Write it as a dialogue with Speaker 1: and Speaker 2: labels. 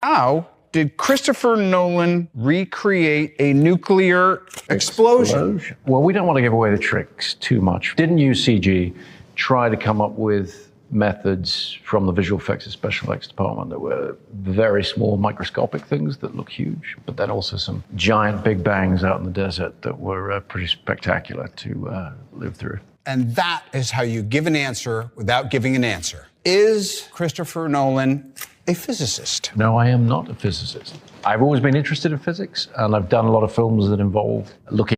Speaker 1: How did Christopher Nolan recreate a nuclear explosion?
Speaker 2: Well, we don't want to give away the tricks too much. Didn't use CG. Try to come up with methods from the visual effects and special effects department that were very small, microscopic things that look huge, but then also some giant big bangs out in the desert that were pretty spectacular to live through.
Speaker 1: And that is how you give an answer without giving an answer. Is Christopher Nolan a physicist?
Speaker 2: No, I am not a physicist. I've always been interested in physics, and I've done a lot of films that involve looking